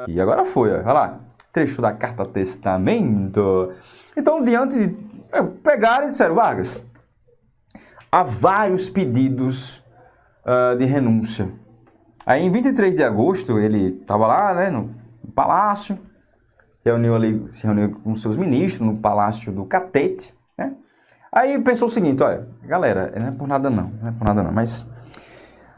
E agora foi, olha lá, trecho da Carta Testamento. Então, diante de... pegaram e disseram, Vargas, há vários pedidos de renúncia. Aí, em 23 de agosto, ele estava lá, né, no palácio, se reuniu com seus ministros no Palácio do Catete, né? Aí pensou o seguinte, olha, galera, não é por nada não, mas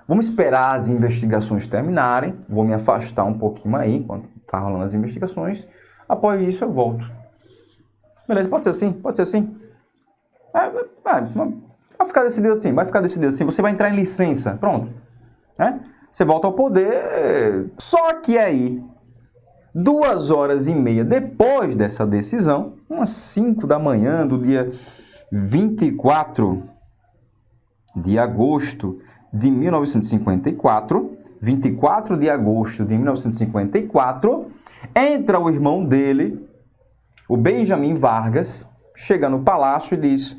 vamos esperar as investigações terminarem, vou me afastar um pouquinho aí, enquanto tá rolando as investigações, após isso eu volto. Beleza, pode ser assim, pode ser assim. Vai ficar decidido assim, você vai entrar em licença, pronto. Né? Você volta ao poder, só que aí, 2h30 depois dessa decisão, umas 5 da manhã do dia 24 de agosto de 1954, 24 de agosto de 1954, entra o irmão dele, o Benjamin Vargas, chega no palácio e diz,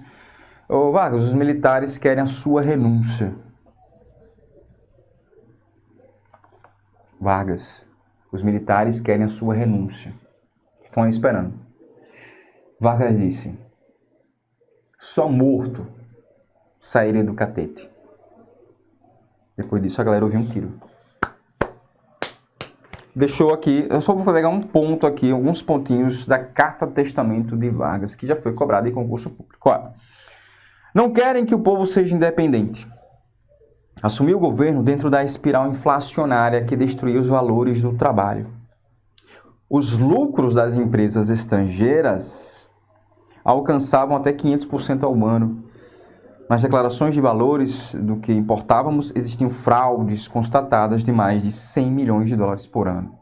ô Vargas, os militares querem a sua renúncia. Vargas, os militares querem a sua renúncia. Estão aí esperando. Vargas disse, só morto sairia do catete. Depois disso a galera ouviu um tiro. Deixou aqui, eu só vou pegar um ponto aqui, alguns pontinhos da Carta Testamento de Vargas, que já foi cobrada em concurso público. Olha, não querem que o povo seja independente. Assumiu o governo dentro da espiral inflacionária que destruiu os valores do trabalho. Os lucros das empresas estrangeiras alcançavam até 500% ao ano. Nas declarações de valores do que importávamos, existiam fraudes constatadas de mais de 100 milhões de dólares por ano.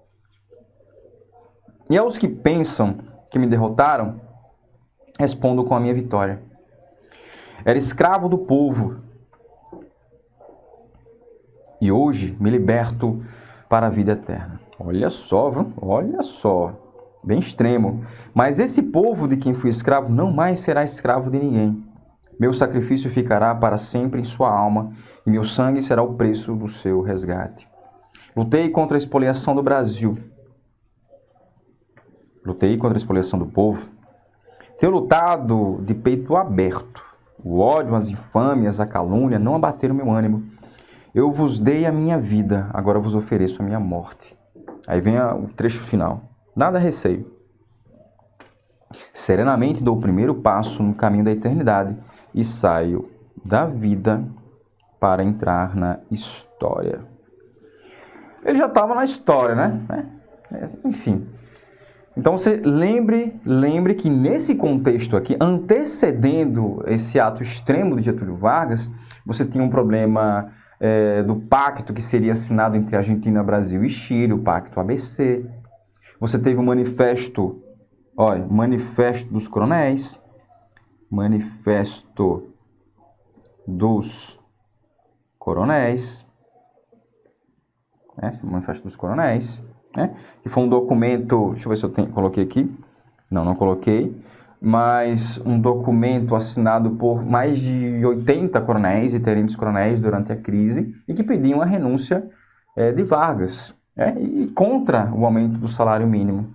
E aos que pensam que me derrotaram, respondo com a minha vitória. Era escravo do povo. E hoje me liberto para a vida eterna. Olha só, viu? Olha só. Bem extremo. Mas esse povo de quem fui escravo não mais será escravo de ninguém. Meu sacrifício ficará para sempre em sua alma, e meu sangue será o preço do seu resgate. Lutei contra a expoliação do Brasil. Lutei contra a expoliação do povo. Tenho lutado de peito aberto. O ódio, as infâmias, a calúnia não abateram meu ânimo. Eu vos dei a minha vida, agora vos ofereço a minha morte. Aí vem o trecho final. Nada receio. Serenamente dou o primeiro passo no caminho da eternidade e saio da vida para entrar na história. Ele já estava na história, né? Enfim. Então você lembre que nesse contexto aqui, antecedendo esse ato extremo de Getúlio Vargas, você tinha um problema do pacto que seria assinado entre Argentina, Brasil e Chile, o pacto ABC. Você teve o manifesto, olha, manifesto dos coronéis, manifesto dos coronéis, manifesto dos coronéis, né? Que foi um documento, deixa eu ver se eu coloquei aqui, não coloquei, mas um documento assinado por mais de 80 coronéis e tenentes coronéis durante a crise e que pediam a renúncia de Vargas, e contra o aumento do salário mínimo.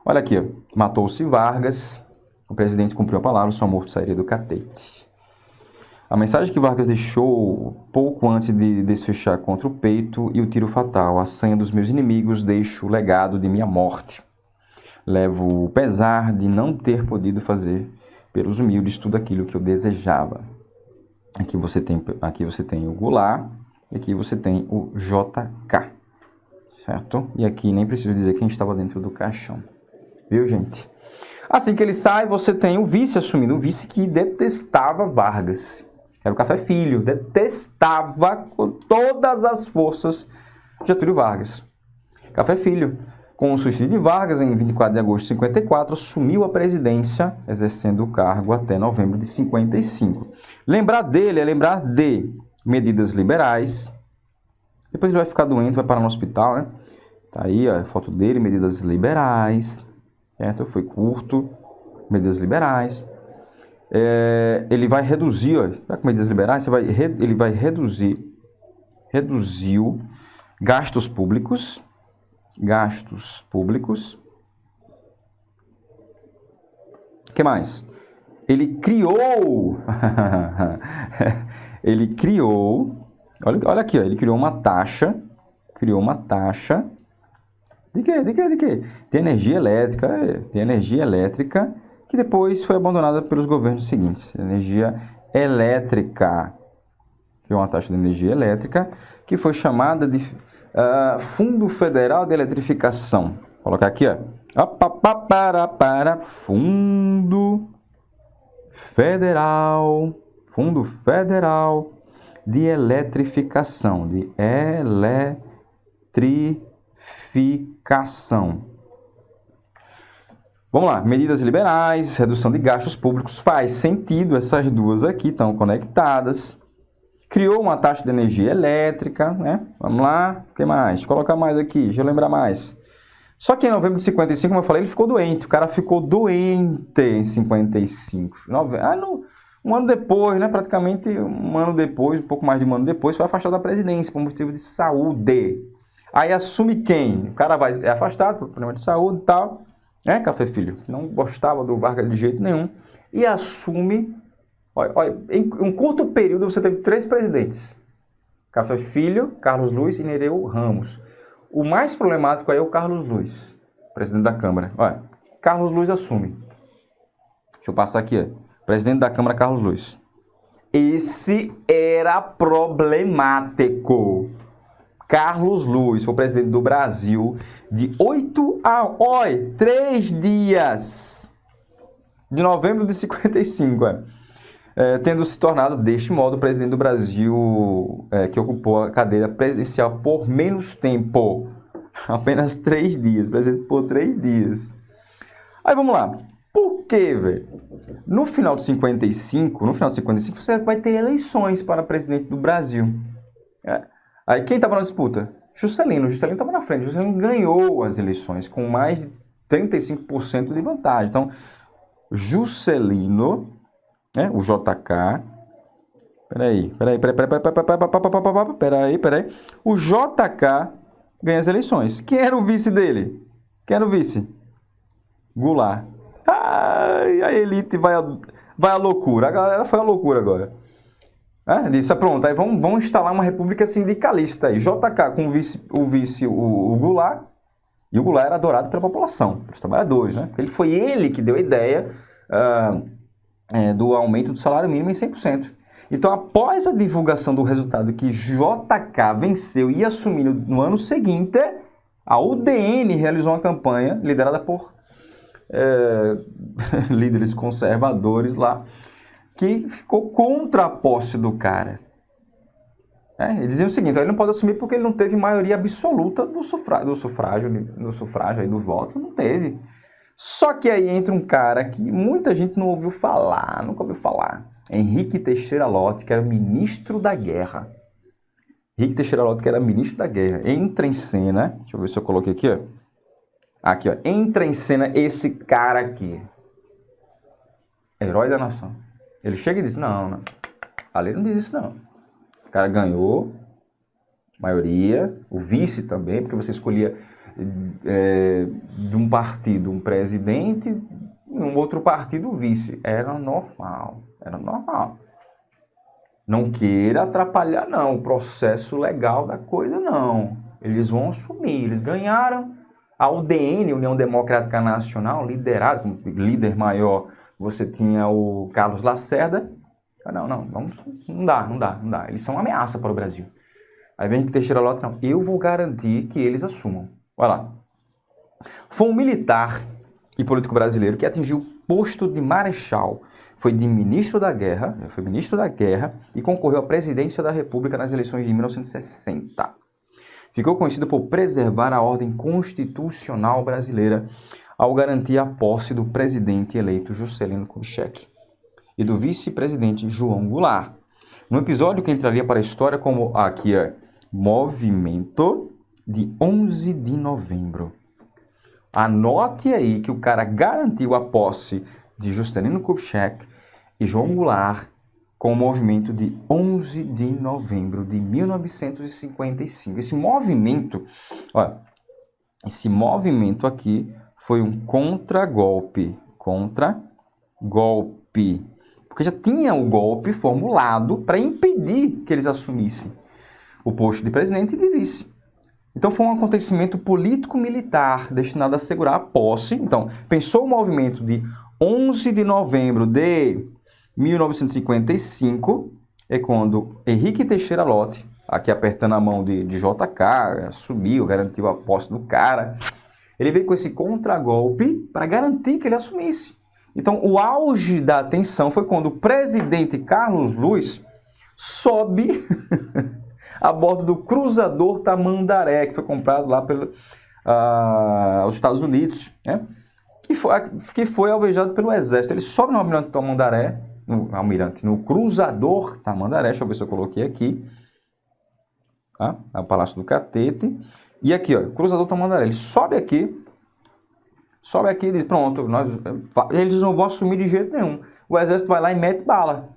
Olha aqui, ó. Matou-se Vargas, o presidente cumpriu a palavra, só morto sairia do catete. A mensagem que Vargas deixou pouco antes de desfechar contra o peito e o tiro fatal. A senha dos meus inimigos, deixo o legado de minha morte. Levo o pesar de não ter podido fazer pelos humildes tudo aquilo que eu desejava. Aqui você tem o Goulart e aqui você tem o JK, certo? E aqui nem preciso dizer quem estava dentro do caixão. Viu, gente? Assim que ele sai, você tem o vice assumindo, o vice que detestava Vargas. Era o Café Filho, detestava com todas as forças Getúlio Vargas. Café Filho, com o suicídio de Vargas, em 24 de agosto de 54, assumiu a presidência, exercendo o cargo até novembro de 55. Lembrar dele é lembrar de medidas liberais. Depois ele vai ficar doente, vai parar no hospital, né? Tá aí a foto dele, medidas liberais. Certo? Foi curto, medidas liberais. Ele vai reduzir, com medidas liberais, ele vai reduziu gastos públicos, gastos públicos. O que mais? Ele criou, olha aqui, ó, ele criou uma taxa, de quê? De energia elétrica, que depois foi abandonada pelos governos seguintes. Energia elétrica, criou uma taxa de energia elétrica, que foi chamada de Fundo Federal de Eletrificação. Vou colocar aqui, ó. Fundo Federal de Eletrificação, Vamos lá, medidas liberais, redução de gastos públicos, faz sentido, essas duas aqui estão conectadas. Criou uma taxa de energia elétrica, né? Vamos lá, o que mais? Colocar mais aqui, deixa eu lembrar mais. Só que em novembro de 55, como eu falei, ele ficou doente. O cara ficou doente em 55. Um ano depois, né? Praticamente um ano depois, um pouco mais de um ano depois, foi afastado da presidência por motivo de saúde. Aí assume quem? O cara é afastado por problema de saúde e tal. Né, Café Filho? Não gostava do Vargas de jeito nenhum. E assume... Olha, em um curto período você teve 3 presidentes. Café Filho, Carlos Luiz e Nereu Ramos. O mais problemático aí é o Carlos Luiz, presidente da Câmara. Olha, Carlos Luiz assume. Deixa eu passar aqui, ó. Presidente da Câmara, Carlos Luiz. Esse era problemático. Carlos Luiz foi presidente do Brasil de 3 dias. De novembro de 55, tendo se tornado, deste modo, o presidente do Brasil que ocupou a cadeira presidencial por menos tempo. Apenas 3 dias, presidente por 3 dias. Aí vamos lá. Por quê, velho? No final de 55, você vai ter eleições para presidente do Brasil. Aí quem estava na disputa? Juscelino. Juscelino estava na frente. Juscelino ganhou as eleições com mais de 35% de vantagem. Então, Juscelino... o JK, peraí. O JK ganha as eleições. Quem era o vice dele? Goulart. Ai, a elite vai à loucura. A galera foi à loucura agora. Disse, pronto, aí vamos instalar uma república sindicalista aí. JK com o vice, o Goulart. E o Goulart era adorado pela população, pelos trabalhadores, né? Porque foi ele que deu a ideia... do aumento do salário mínimo em 100%. Então, após a divulgação do resultado que JK venceu e assumiu no ano seguinte, a UDN realizou uma campanha liderada por líderes conservadores lá, que ficou contra a posse do cara. Eles diziam o seguinte, ele não pode assumir porque ele não teve maioria absoluta do sufrágio aí do voto, não teve. Só que aí entra um cara que muita gente nunca ouviu falar. Henrique Teixeira Lott, que era ministro da Guerra. Entra em cena, deixa eu ver se eu coloquei aqui, ó. Aqui, ó. Entra em cena esse cara aqui. Herói da nação. Ele chega e diz, não. A lei não diz isso, não. O cara ganhou, maioria, o vice também, porque você escolhia... de um partido um presidente, um outro partido o vice. Era normal. Não queira atrapalhar, não, o processo legal da coisa, não. Eles vão assumir, eles ganharam. A UDN, União Democrática Nacional, liderada, como líder maior, você tinha o Carlos Lacerda. Não dá. Eles são uma ameaça para o Brasil. Aí vem que Teixeira Lott, não, eu vou garantir que eles assumam. Olha lá. Foi um militar e político brasileiro que atingiu o posto de marechal. Foi ministro da Guerra e concorreu à presidência da República nas eleições de 1960. Ficou conhecido por preservar a ordem constitucional brasileira ao garantir a posse do presidente eleito Juscelino Kubitschek e do vice-presidente João Goulart. Um episódio que entraria para a história como aqui Movimento de 11 de novembro. Anote aí que o cara garantiu a posse de Juscelino Kubitschek e João Goulart com o movimento de 11 de novembro de 1955. Esse movimento, Esse movimento aqui foi um contragolpe. Contragolpe. Porque já tinha o golpe formulado para impedir que eles assumissem o posto de presidente e de vice. Então foi um acontecimento político-militar destinado a assegurar a posse. Então, pensou o movimento de 11 de novembro de 1955, é quando Henrique Teixeira Lott, aqui apertando a mão de JK, subiu, garantiu a posse do cara. Ele veio com esse contragolpe para garantir que ele assumisse. Então, o auge da tensão foi quando o presidente Carlos Luiz sobe a bordo do cruzador Tamandaré, que foi comprado lá pelos Estados Unidos, né? que foi alvejado pelo exército. Ele sobe no Almirante Tamandaré, no cruzador Tamandaré, deixa eu ver se eu coloquei aqui, tá? É o Palácio do Catete, e aqui, ó, cruzador Tamandaré, ele sobe aqui e diz, pronto, eles não vão assumir de jeito nenhum. O exército vai lá e mete bala.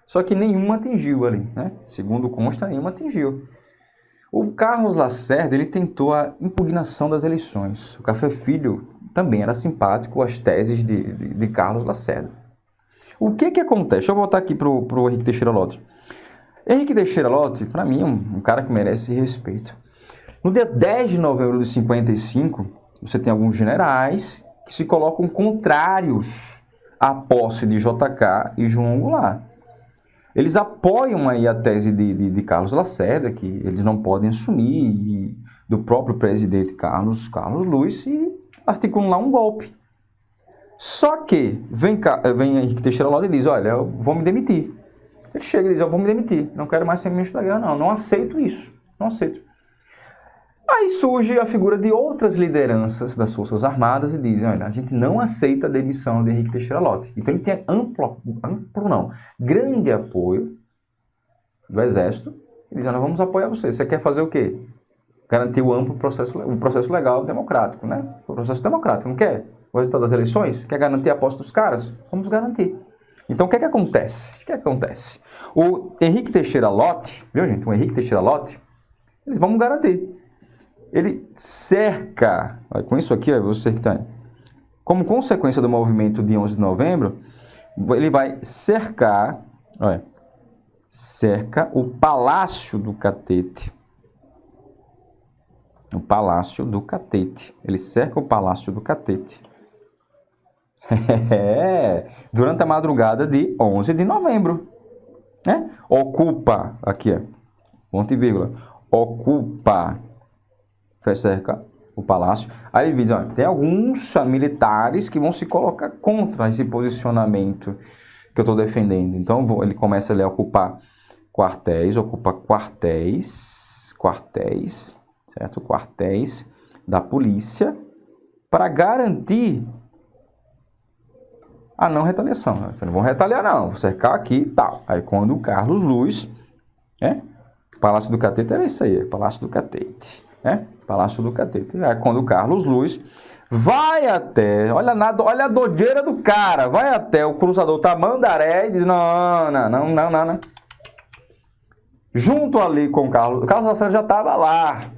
Só que nenhum atingiu ali, né? Segundo consta, nenhum atingiu. O Carlos Lacerda, ele tentou a impugnação das eleições. O Café Filho também era simpático às teses de Carlos Lacerda. O que acontece? Deixa eu voltar aqui para o Henrique Teixeira Lott. Henrique Teixeira Lott, para mim, é um cara que merece respeito. No dia 10 de novembro de 55, você tem alguns generais que se colocam contrários à posse de JK e João Goulart. Eles apoiam aí a tese de Carlos Lacerda, que eles não podem assumir, e do próprio presidente Carlos Luiz, e articulam lá um golpe. Só que vem Henrique Teixeira Lott e diz, olha, eu vou me demitir. Ele chega e diz, eu vou me demitir, não quero mais ser ministro da guerra, não aceito isso, não aceito. Aí surge a figura de outras lideranças das Forças Armadas e dizem, olha, a gente não aceita a demissão de Henrique Teixeira Lott. Então ele tem grande apoio do Exército. Ele diz, nós vamos apoiar você. Você quer fazer o quê? Garantir o amplo processo legal democrático, né? O processo democrático, não quer? O resultado das eleições? Quer garantir a posse dos caras? Vamos garantir. Então o que acontece? O Henrique Teixeira Lott, viu gente? O Henrique Teixeira Lott, eles vão garantir. Ele cerca, olha, com isso aqui, você que está, como consequência do movimento de 11 de novembro, ele vai cerca o Palácio do Catete. O Palácio do Catete. Ele cerca o Palácio do Catete. Durante a madrugada de 11 de novembro. Né? Ocupa, aqui, ponto e vírgula, ocupa, cerca o palácio. Aí ele diz, olha, tem alguns militares que vão se colocar contra esse posicionamento que eu estou defendendo. Então ele começa ali a ocupar quartéis, certo? Quartéis da polícia para garantir a não retaliação. Vocês não vão retaliar não, vou cercar aqui e tal. Aí quando o Carlos Luiz, Palácio do Catete era isso aí, Palácio do Catete. Palácio do Catete. É quando o Carlos Luiz vai até, olha a doideira do cara, vai até o cruzador Tamandaré e diz, não. Junto ali com o Carlos Lacerda já estava lá.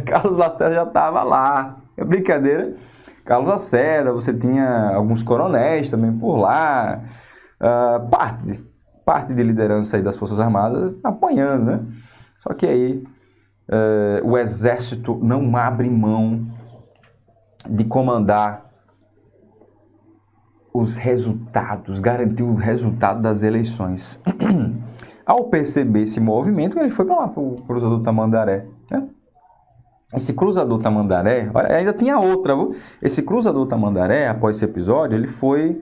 Carlos Lacerda já estava lá. É brincadeira. Carlos Lacerda, você tinha alguns coronéis também por lá. Parte de liderança aí das Forças Armadas apoiando, né? Só que aí o Exército não abre mão de comandar os resultados, garantir o resultado das eleições. Ao perceber esse movimento, ele foi para lá, para o cruzador Tamandaré. Né? Esse cruzador Tamandaré, olha, ainda tinha outra, viu? Esse cruzador Tamandaré, após esse episódio, ele foi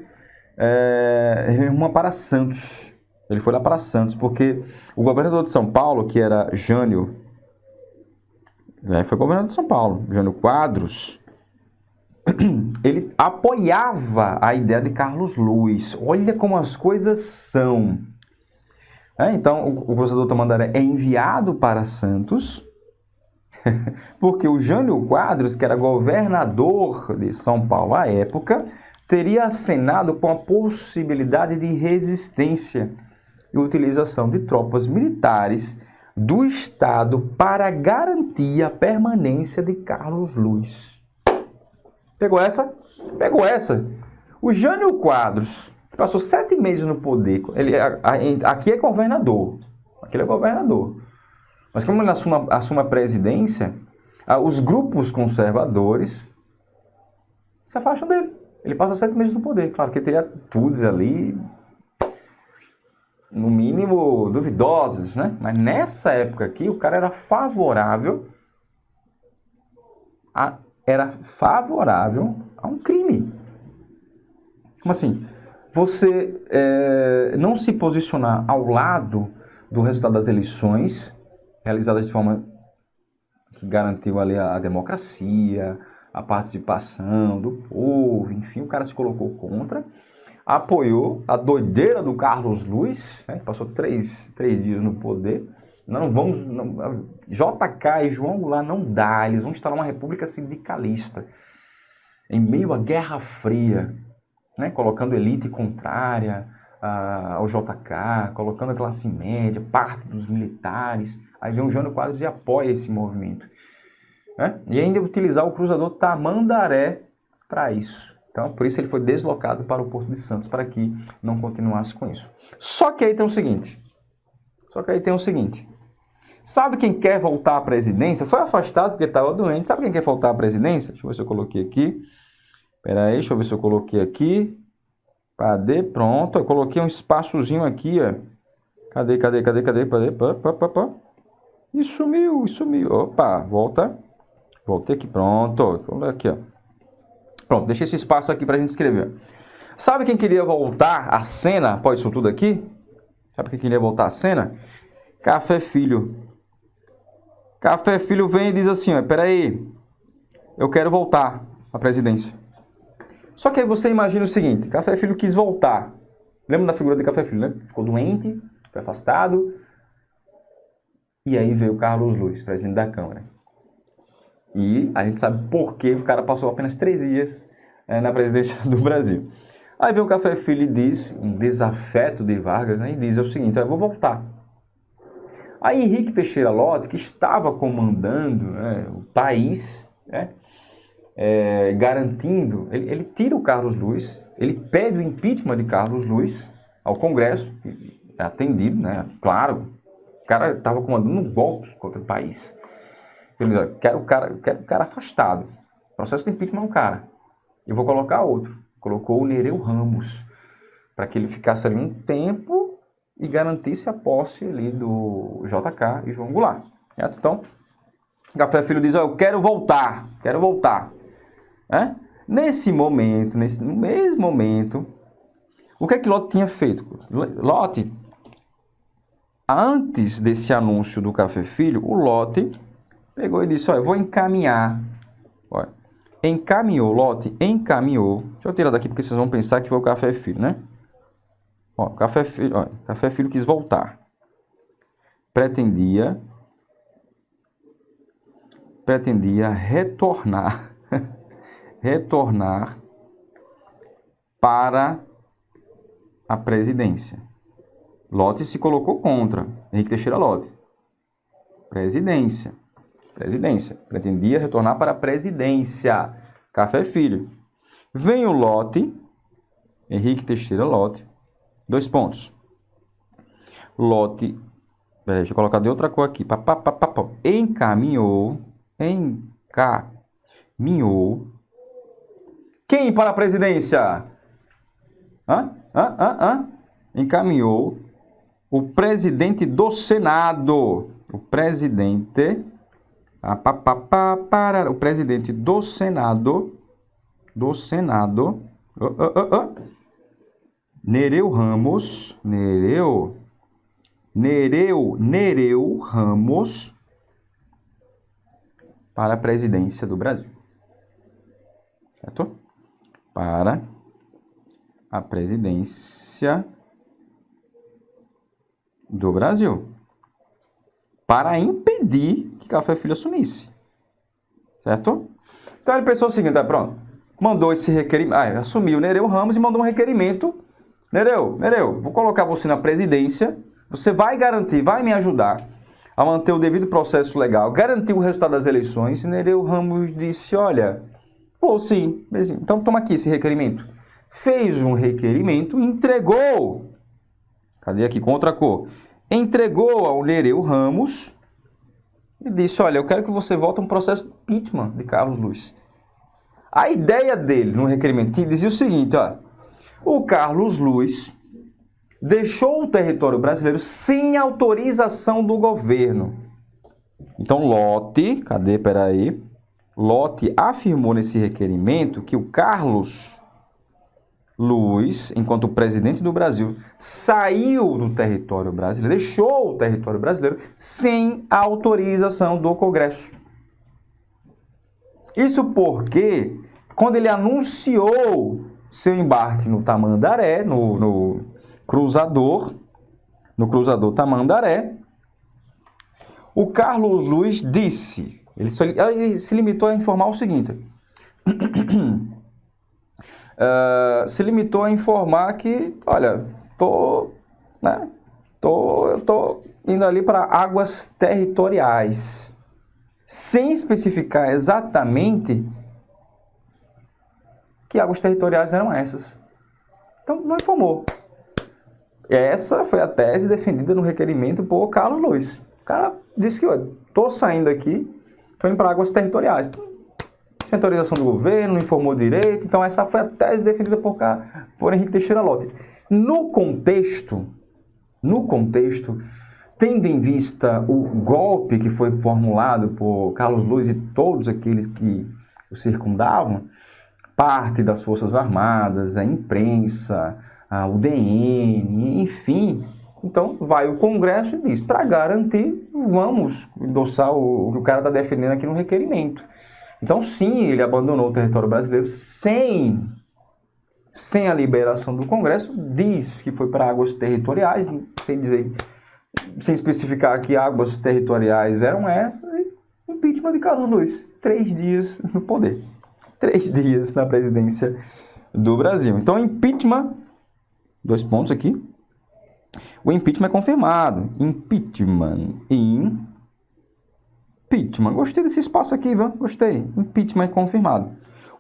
para Santos. Ele foi lá para Santos, porque o governador de São Paulo, que era Jânio, foi governador de São Paulo, Jânio Quadros, ele apoiava a ideia de Carlos Luiz. Olha como as coisas são. Então, o cruzador Tamandaré é enviado para Santos, porque o Jânio Quadros, que era governador de São Paulo à época, teria acenado com a possibilidade de resistência e utilização de tropas militares do Estado para garantir a permanência de Carlos Luiz. Pegou essa? Pegou essa. O Jânio Quadros passou 7 meses no poder. Aqui é governador. Aqui ele é governador. Mas como ele assume a presidência, os grupos conservadores se afastam dele. Ele passa 7 meses no poder. Claro que teria atitudes ali, no mínimo, duvidosas, né? Mas nessa época aqui, o cara era favorável a um crime. Como assim? Você não se posicionar ao lado do resultado das eleições, realizadas de forma que garantiu ali a democracia, a participação do povo, enfim, o cara se colocou contra, apoiou a doideira do Carlos Luiz, né, passou 3 dias no poder. JK e João Goulart não dá, eles vão instalar uma república sindicalista, em meio à Guerra Fria, né, colocando elite contrária ao JK, colocando a classe média, parte dos militares. Aí vem o Jânio Quadros e apoia esse movimento. Né? E ainda utilizar o cruzador Tamandaré para isso. Então, por isso ele foi deslocado para o Porto de Santos, para que não continuasse com isso. Só que aí tem o seguinte. Sabe quem quer voltar à presidência? Foi afastado porque estava doente. Sabe quem quer voltar à presidência? Deixa eu ver se eu coloquei aqui. Espera aí, deixa eu ver se eu coloquei aqui. Cadê? Pronto, eu coloquei um espaçozinho aqui, ó. Cadê? E sumiu. Opa, volta. Voltei aqui, pronto. Vamos aqui, ó. Pronto, deixei esse espaço aqui pra gente escrever. Sabe quem queria voltar à cena após isso tudo aqui? Sabe quem queria voltar à cena? Café Filho. Café Filho vem e diz assim, ó, peraí, eu quero voltar à presidência. Só que aí você imagina o seguinte, Café Filho quis voltar. Lembra da figura de Café Filho, né? Ficou doente, foi afastado. E aí veio o Carlos Luiz, presidente da Câmara. E a gente sabe por que o cara passou apenas 3 dias na presidência do Brasil. Aí vem o Café Filho e diz, um desafeto de Vargas, né, e diz o seguinte, eu vou voltar. Aí Henrique Teixeira Lott, que estava comandando, né, o país, né, garantindo, ele tira o Carlos Luiz, ele pede o impeachment de Carlos Luiz ao Congresso, é atendido, né, claro, o cara estava comandando um golpe contra o país. Ele diz, quero o cara afastado, processo de impeachment é um cara, eu vou colocar outro. Colocou o Nereu Ramos, para que ele ficasse ali um tempo e garantisse a posse ali do JK e João Goulart. Certo? Então, Café Filho diz, eu quero voltar. Nesse momento, no mesmo momento, o que é que Lott tinha feito? Lott, antes desse anúncio do Café Filho, o Lott pegou e disse, eu vou encaminhar. Lott encaminhou. Deixa eu tirar daqui porque vocês vão pensar que foi o Café Filho, né? Café Filho quis voltar. Pretendia retornar para a presidência. Lott se colocou contra. Henrique Teixeira Lott. Presidência. Pretendia retornar para a presidência. Café Filho. Vem o Lott, Henrique Teixeira Lott. 2 pontos. Lott, deixa eu colocar de outra cor aqui. Encaminhou. Quem para a presidência? Encaminhou o presidente do Senado. O presidente do Senado, Nereu Ramos, Nereu Ramos, para a presidência do Brasil. Certo? Para a presidência do Brasil. Para impedir que Café Filho assumisse. Certo? Então ele pensou o seguinte, pronto. Mandou esse requerimento, assumiu Nereu Ramos e mandou um requerimento. Nereu, vou colocar você na presidência, você vai garantir, vai me ajudar a manter o devido processo legal, garantir o resultado das eleições, Nereu Ramos disse, olha, pô, sim, então toma aqui esse requerimento. Fez um requerimento, entregou, cadê aqui, com outra cor, entregou ao Nereu Ramos e disse, olha, eu quero que você volte um processo de impeachment de Carlos Luiz. A ideia dele no requerimento dizia o seguinte, ó, o Carlos Luiz deixou o território brasileiro sem autorização do governo. Então, Lott, cadê, peraí, Lott afirmou nesse requerimento que o Carlos Luiz, enquanto presidente do Brasil, saiu do território brasileiro, deixou o território brasileiro sem autorização do Congresso. Isso porque, quando ele anunciou seu embarque no Tamandaré, no cruzador Tamandaré, o Carlos Luiz disse, ele se limitou a informar o seguinte, se limitou a informar que, olha, eu tô indo ali para águas territoriais, sem especificar exatamente que águas territoriais eram essas. Então, não informou. Essa foi a tese defendida no requerimento por Carlos Luiz. O cara disse que, olha, tô saindo aqui, tô indo para águas territoriais. Sem autorização do governo, não informou direito. Então, essa foi a tese defendida por Henrique Teixeira Lott. No contexto, tendo em vista o golpe que foi formulado por Carlos Luiz e todos aqueles que o circundavam, parte das Forças Armadas, a imprensa, o DN, enfim. Então, vai o Congresso e diz, para garantir, vamos endossar o que o cara está defendendo aqui no requerimento. Então, sim, ele abandonou o território brasileiro sem a liberação do Congresso, diz que foi para águas territoriais, sem dizer, sem especificar que águas territoriais eram essas, e impeachment de Carlos Luiz. 3 dias no poder. 3 dias na presidência do Brasil. Então, impeachment, 2 pontos aqui. O impeachment é confirmado. Impeachment. Gostei desse espaço aqui, viu? Gostei. Impeachment é confirmado.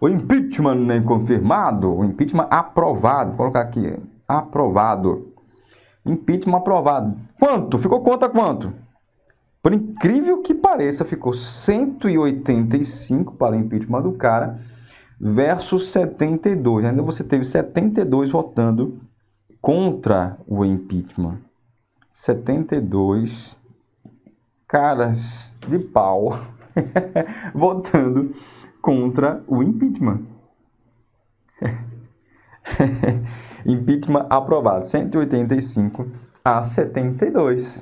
O impeachment é confirmado. O impeachment aprovado. Vou colocar aqui. Aprovado. Impeachment aprovado. Quanto? Ficou conta quanto? Por incrível que pareça, ficou 185 para o impeachment do cara versus 72. Ainda você teve 72 votando contra o impeachment. 72 caras de pau votando contra o impeachment. Impeachment aprovado. 185 a 72.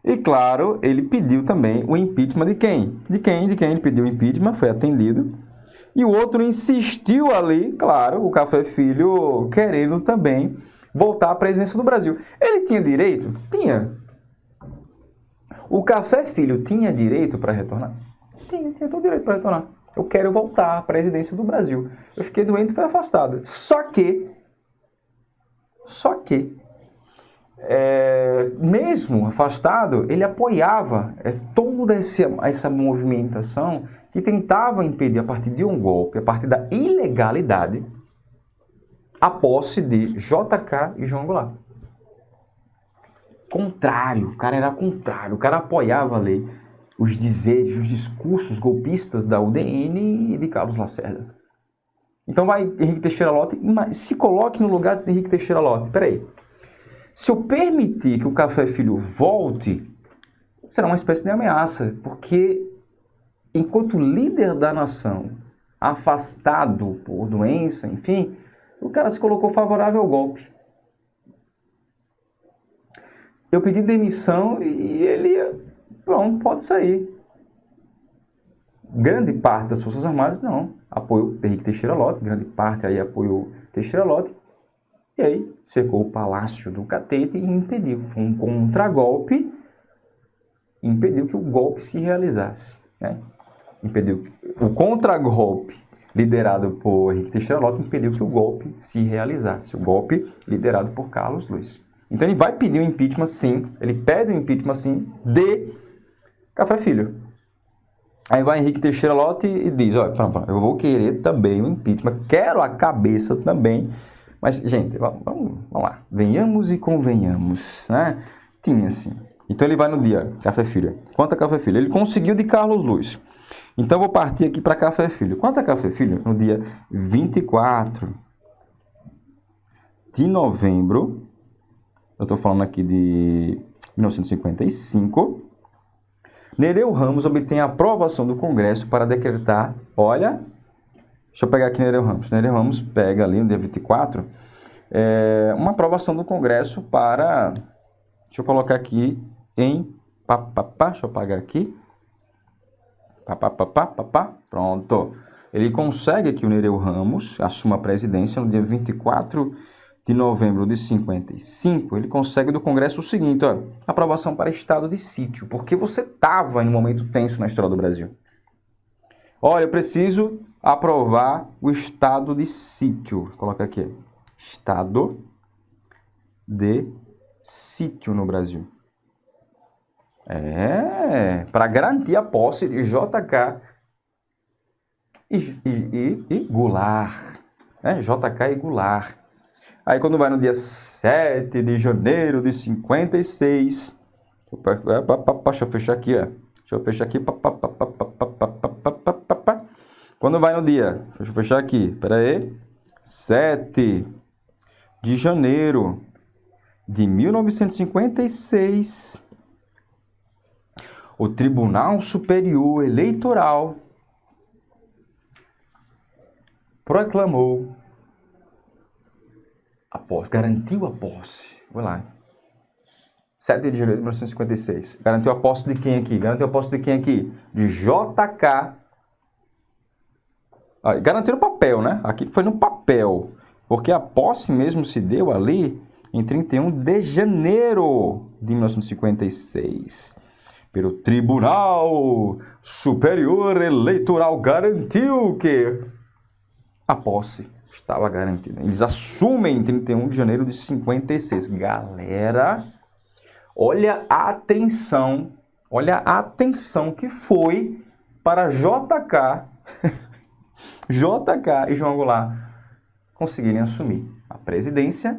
E claro, ele pediu também o impeachment de quem? De quem ele pediu o impeachment, foi atendido. E o outro insistiu ali, claro, o Café Filho querendo também voltar à presidência do Brasil. Ele tinha direito? Tinha. O Café Filho tinha direito para retornar? Tinha todo direito para retornar. Eu quero voltar à presidência do Brasil. Eu fiquei doente e fui afastado. Só que, mesmo afastado, ele apoiava toda essa movimentação que tentava impedir, a partir de um golpe, a partir da ilegalidade, a posse de JK e João Goulart. Contrário, o cara era contrário, o cara apoiava a lei, os dizeres, os discursos golpistas da UDN e de Carlos Lacerda. Então vai Henrique Teixeira Lott, se coloque no lugar de Henrique Teixeira Lott. Peraí, se eu permitir que o Café Filho volte, será uma espécie de ameaça, porque enquanto líder da nação, afastado por doença, enfim, o cara se colocou favorável ao golpe. Eu pedi demissão e ele, pronto, pode sair. Grande parte das Forças Armadas, não, apoiou Henrique Teixeira Lott, grande parte aí apoiou Teixeira Lott, e aí cercou o Palácio do Catete e impediu, um contragolpe, impediu que o golpe se realizasse, né? Impediu o contragolpe liderado por Henrique Teixeira Lott, impediu que o golpe se realizasse, o golpe liderado por Carlos Luiz. Então ele vai pedir o impeachment, sim, ele pede o impeachment, sim, de Café Filho. Aí vai Henrique Teixeira Lott e diz, olha, eu vou querer também o impeachment, quero a cabeça também. Mas, gente, vamos lá, venhamos e convenhamos, né? Tinha, assim. Então ele vai no dia, Café Filho. Quanto a Café Filho? Ele conseguiu de Carlos Luz. Então eu vou partir aqui para Café Filho. Quanto a Café Filho? No dia 24 de novembro, eu estou falando aqui de 1955, Nereu Ramos obtém a aprovação do Congresso para decretar, olha, deixa eu pegar aqui Nereu Ramos. Nereu Ramos pega ali no dia 24, uma aprovação do Congresso para, deixa eu colocar aqui em, deixa eu apagar aqui, pronto. Ele consegue que o Nereu Ramos assuma a presidência no dia 24 de novembro de 55, ele consegue do Congresso o seguinte, ó, aprovação para estado de sítio, porque você estava em um momento tenso na história do Brasil. Olha, eu preciso aprovar o estado de sítio. Vou colocar aqui, estado de sítio no Brasil. Para garantir a posse de JK e Goulart. JK e Goulart. Aí quando vai no dia 7 de janeiro de 56, deixa eu fechar aqui, ó. Deixa eu fechar aqui. Quando vai no dia, deixa eu fechar aqui, pera aí, 7 de janeiro de 1956, o Tribunal Superior Eleitoral proclamou a posse, garantiu a posse. Vai lá. 7 de janeiro de 1956. Garantiu a posse de quem aqui? Garantiu a posse de quem aqui? De JK. Garantiu no papel, né? Aqui foi no papel. Porque a posse mesmo se deu ali em 31 de janeiro de 1956. Pelo Tribunal Superior Eleitoral garantiu que a posse estava garantida. Eles assumem em 31 de janeiro de 56. Galera, olha a atenção que foi para JK, JK e João Goulart conseguirem assumir a presidência,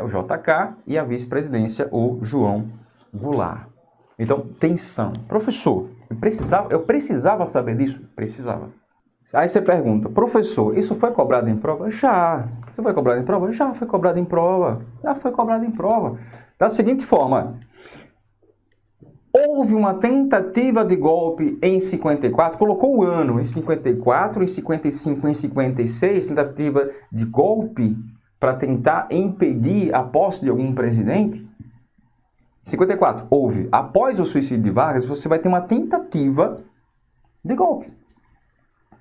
o JK, e a vice-presidência, o João Goulart. Então, tensão. Professor, eu precisava saber disso? Precisava. Aí você pergunta, professor, isso foi cobrado em prova? Já. Isso foi cobrado em prova? Já foi cobrado em prova. Já foi cobrado em prova. Da seguinte forma, houve uma tentativa de golpe em 54, colocou o ano em 54, em 55, em 56, tentativa de golpe para tentar impedir a posse de algum presidente. 54, houve. Após o suicídio de Vargas, você vai ter uma tentativa de golpe,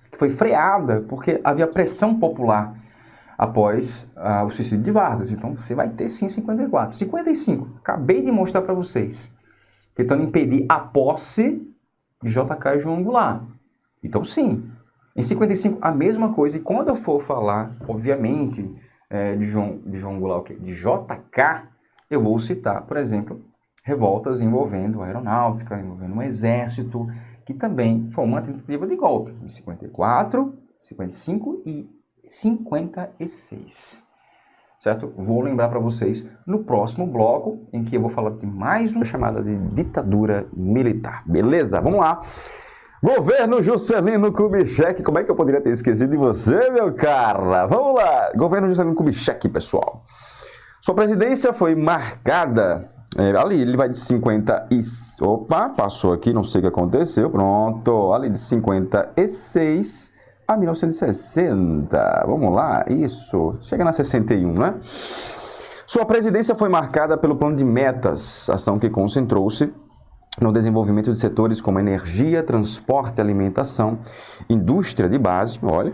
que foi freada porque havia pressão popular após o suicídio de Vargas. Então, você vai ter sim 54. 55, acabei de mostrar para vocês, tentando impedir a posse de JK e João Goulart. Então, sim. Em 55, a mesma coisa. E quando eu for falar, obviamente, de João Goulart, de JK, eu vou citar, por exemplo, revoltas envolvendo a aeronáutica, envolvendo o exército, que também foi uma tentativa de golpe. Em 54, 55 e 56. Certo? Vou lembrar para vocês no próximo bloco, em que eu vou falar de mais uma chamada de ditadura militar. Beleza? Vamos lá. Governo Juscelino Kubitschek. Como é que eu poderia ter esquecido de você, meu cara? Vamos lá. Governo Juscelino Kubitschek, pessoal. Sua presidência foi marcada... ali ele vai de 50 e... Opa, passou aqui, não sei o que aconteceu. Pronto. Ali de 56... a 1960, vamos lá, isso, chega na 61, né? Sua presidência foi marcada pelo plano de metas, ação que concentrou-se no desenvolvimento de setores como energia, transporte, alimentação, indústria de base, olha,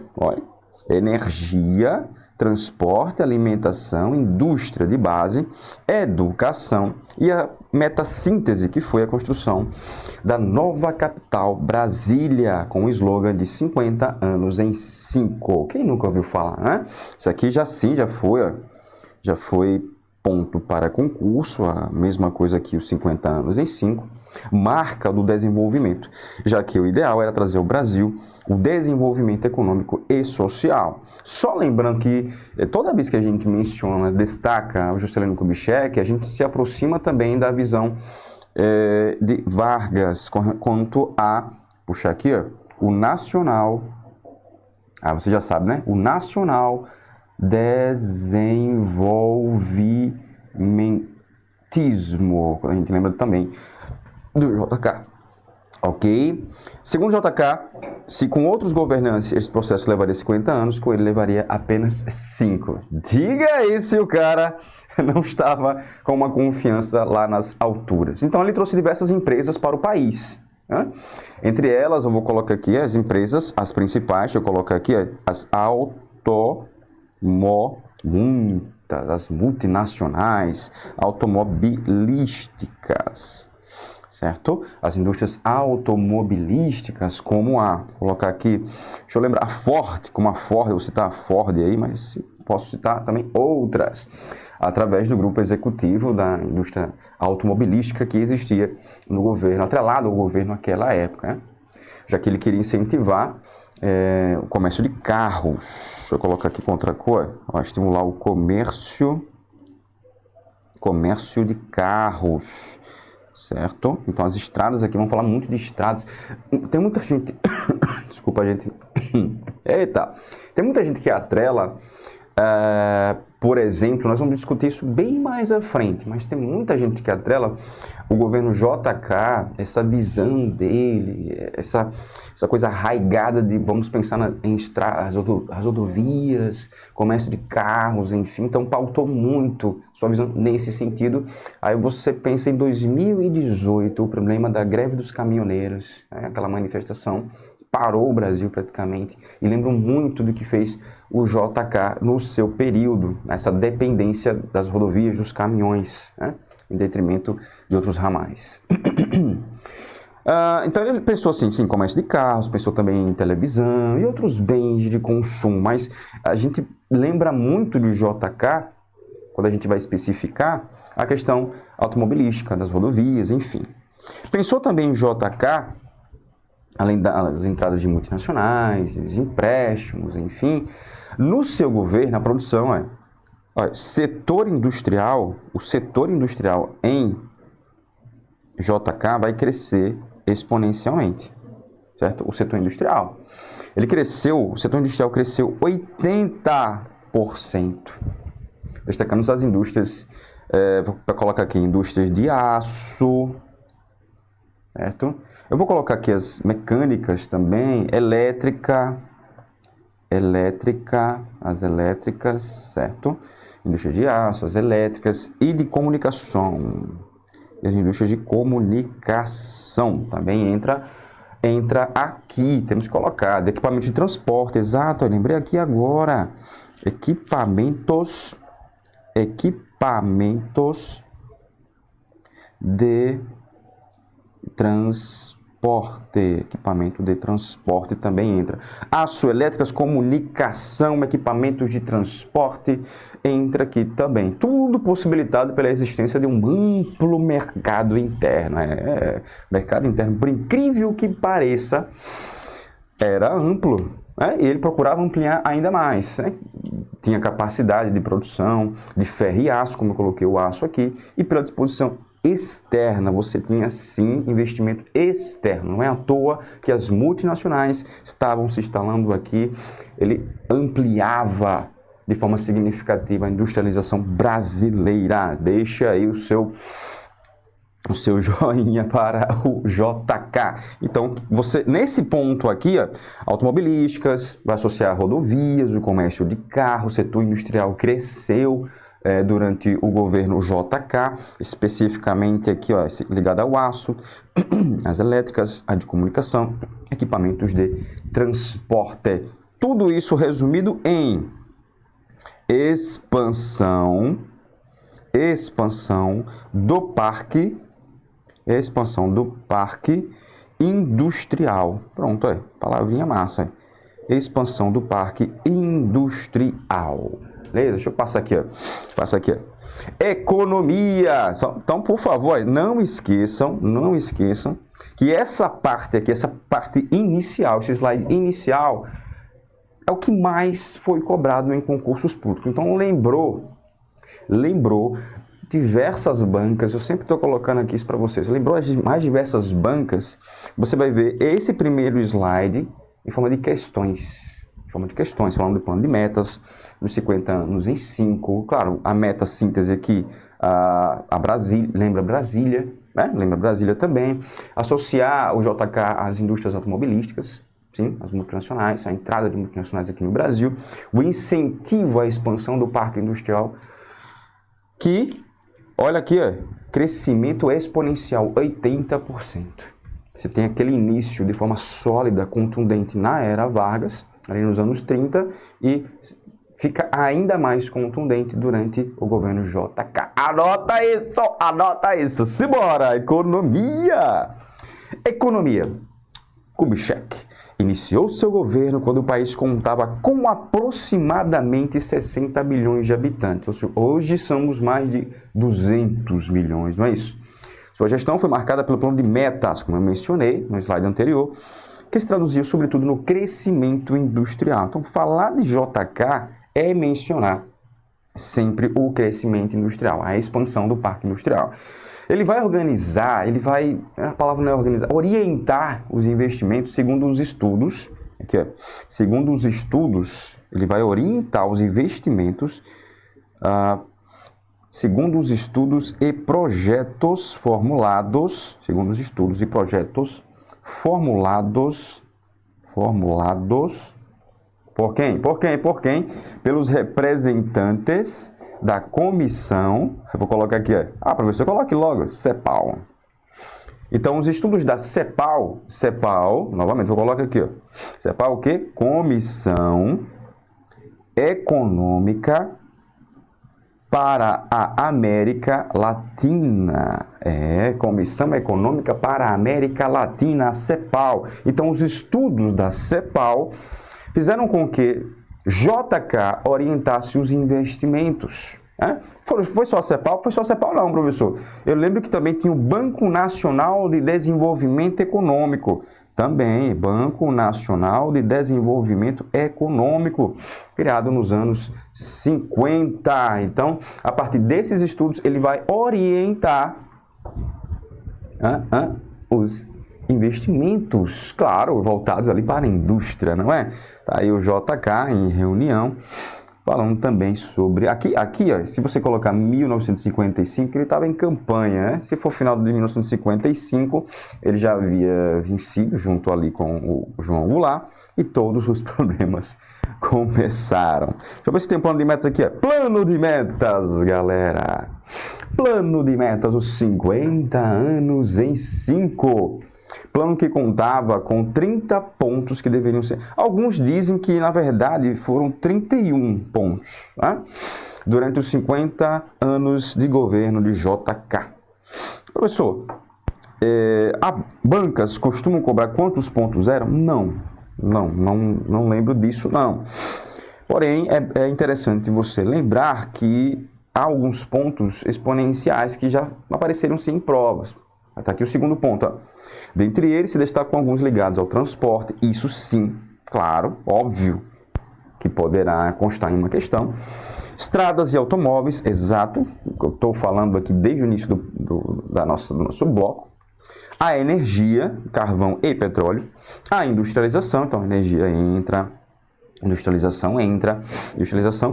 energia, transporte, alimentação, indústria de base, educação e a meta-síntese, que foi a construção da nova capital, Brasília, com o slogan de 50 anos em 5. Quem nunca ouviu falar, né? Isso aqui já foi ponto para concurso, a mesma coisa que os 50 anos em 5, marca do desenvolvimento, já que o ideal era trazer ao Brasil o desenvolvimento econômico e social. Só lembrando que toda vez que a gente menciona, destaca o Juscelino Kubitschek, a gente se aproxima também da visão de Vargas quanto a, puxar aqui, ó, o nacional, você já sabe, né? O nacional desenvolvimentismo, a gente lembra também do JK, ok? Segundo o JK, se com outros governantes esse processo levaria 50 anos, com ele levaria apenas 5. Diga aí se o cara não estava com uma confiança lá nas alturas. Então ele trouxe diversas empresas para o país, né? Entre elas, eu vou colocar aqui as empresas, as principais, deixa eu colocar aqui as muitas, as multinacionais automobilísticas, certo? As indústrias automobilísticas, como vou colocar aqui, deixa eu lembrar, a Ford, como a Ford, eu vou citar a Ford aí, mas posso citar também outras, através do grupo executivo da indústria automobilística que existia no governo, atrelado ao governo naquela época, né? Já que ele queria incentivar o comércio de carros. Deixa eu colocar aqui com outra cor, estimular o comércio de carros, certo? Então as estradas aqui, vamos falar muito de estradas. Tem muita gente, desculpa gente, eita, tem muita gente que atrela, por exemplo, nós vamos discutir isso bem mais à frente, mas tem muita gente que atrela o governo JK, essa visão dele, essa coisa arraigada de, vamos pensar em as rodovias, comércio de carros, enfim, então pautou muito sua visão nesse sentido. Aí você pensa em 2018, o problema da greve dos caminhoneiros, né, aquela manifestação, parou o Brasil praticamente, e lembro muito do que fez o JK no seu período, essa dependência das rodovias, dos caminhões, né, em detrimento de outros ramais. Então ele pensou assim, sim, comércio de carros, pensou também em televisão e outros bens de consumo, mas a gente lembra muito do JK, quando a gente vai especificar, a questão automobilística, das rodovias, enfim. Pensou também em JK, além das entradas de multinacionais, os empréstimos, enfim, no seu governo, a produção setor industrial, o setor industrial em JK vai crescer exponencialmente, certo? O setor industrial. O setor industrial cresceu 80%, destacando as indústrias, vou colocar aqui indústrias de aço, certo? Eu vou colocar aqui as mecânicas também, as elétricas, certo? Indústria de aço, as elétricas e de comunicação. E as indústrias de comunicação também entra aqui, temos que colocar, de equipamento de transporte, exato, eu lembrei aqui agora, equipamentos de transporte, equipamento de transporte também entra. Aço, elétricas, comunicação, equipamentos de transporte, entra aqui também. Tudo possibilitado pela existência de um amplo mercado interno. Mercado interno, por incrível que pareça, era amplo, né? E ele procurava ampliar ainda mais, né? Tinha capacidade de produção de ferro e aço, como eu coloquei o aço aqui, e pela disposição externa, você tinha sim investimento externo. Não é à toa que as multinacionais estavam se instalando aqui. Ele ampliava de forma significativa a industrialização brasileira. Deixa aí o seu joinha para o JK. Então, você, nesse ponto aqui, automobilísticas, vai associar rodovias, o comércio de carro, o setor industrial cresceu durante o governo JK, especificamente aqui, ligado ao aço, as elétricas, a de comunicação, equipamentos de transporte. Tudo isso resumido em expansão do parque industrial. Pronto, palavrinha massa. Expansão do parque industrial. Beleza? Deixa eu passar aqui, ó. Passa aqui, ó. Economia. Então, por favor, não esqueçam que essa parte aqui, essa parte inicial, esse slide inicial, é o que mais foi cobrado em concursos públicos. Então, lembrou diversas bancas, eu sempre estou colocando aqui isso para vocês, lembrou as mais diversas bancas, você vai ver esse primeiro slide em forma de questões, falando do plano de metas, nos 50 anos em 5, claro, a meta síntese aqui, a Brasília, lembra Brasília, né? Lembra Brasília também, associar o JK às indústrias automobilísticas, sim, as multinacionais, a entrada de multinacionais aqui no Brasil, o incentivo à expansão do parque industrial, que, olha aqui, ó, crescimento exponencial, 80%. Você tem aquele início de forma sólida, contundente na era Vargas, ali nos anos 30, e fica ainda mais contundente durante o governo JK. Anota isso. Simbora, economia. Kubitschek iniciou seu governo quando o país contava com aproximadamente 60 bilhões de habitantes. Hoje somos mais de 200 milhões, não é isso? Sua gestão foi marcada pelo plano de metas, como eu mencionei no slide anterior, que se traduzia sobretudo no crescimento industrial. Então, falar de JK é mencionar sempre o crescimento industrial, a expansão do parque industrial. Ele vai organizar, a palavra não é organizar, orientar os investimentos segundo os estudos, aqui, ó, segundo os estudos, ele vai orientar os investimentos segundo os estudos e projetos formulados, por quem? Pelos representantes da comissão, eu vou colocar aqui, ó. Professor, coloque logo, CEPAL. Então, os estudos da CEPAL, novamente, vou colocar aqui, ó. CEPAL o quê? Comissão Econômica para a América Latina. Comissão Econômica para a América Latina, a CEPAL. Então, os estudos da CEPAL fizeram com que JK orientasse os investimentos. Foi só a CEPAL? Foi só a CEPAL não, professor. Eu lembro que também tinha o Banco Nacional de Desenvolvimento Econômico. Também, Banco Nacional de Desenvolvimento Econômico, criado nos anos 50. Então, a partir desses estudos, ele vai orientar os investimentos, claro, voltados ali para a indústria, não é? Tá aí o JK em reunião, falando também sobre... Aqui ó, se você colocar 1955, ele estava em campanha, né? Se for final de 1955, ele já havia vencido junto ali com o João Goulart e todos os problemas começaram. Deixa eu ver se tem um plano de metas aqui, ó. Plano de metas, galera. Plano de metas, os 50 anos em 5. Plano que contava com 30 pontos que deveriam ser... Alguns dizem que, na verdade, foram 31 pontos, né? Durante os 50 anos de governo de JK. Professor, bancas costumam cobrar quantos pontos eram? Não lembro disso, não. Porém, é interessante você lembrar que há alguns pontos exponenciais que já apareceram sim em provas. Está aqui o segundo ponto, ó. Dentre eles se destacam alguns ligados ao transporte, isso sim, claro, óbvio, que poderá constar em uma questão. Estradas e automóveis, exato, eu estou falando aqui desde o início do nosso bloco. A energia, carvão e petróleo. A industrialização, então a energia entra, industrialização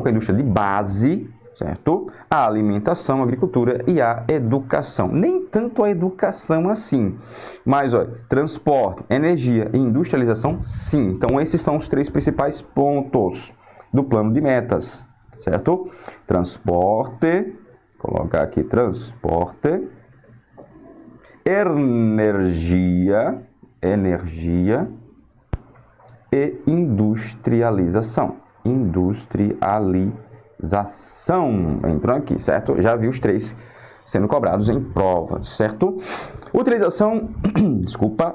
com a indústria de base, certo? A alimentação, a agricultura e a educação. Nem tanto a educação assim, mas ó, transporte, energia e industrialização, sim. Então esses são os 3 principais pontos do plano de metas, certo? Transporte, colocar aqui transporte, energia e industrialização. Entrou aqui, certo? Já vi os 3 sendo cobrados em prova, certo? Utilização,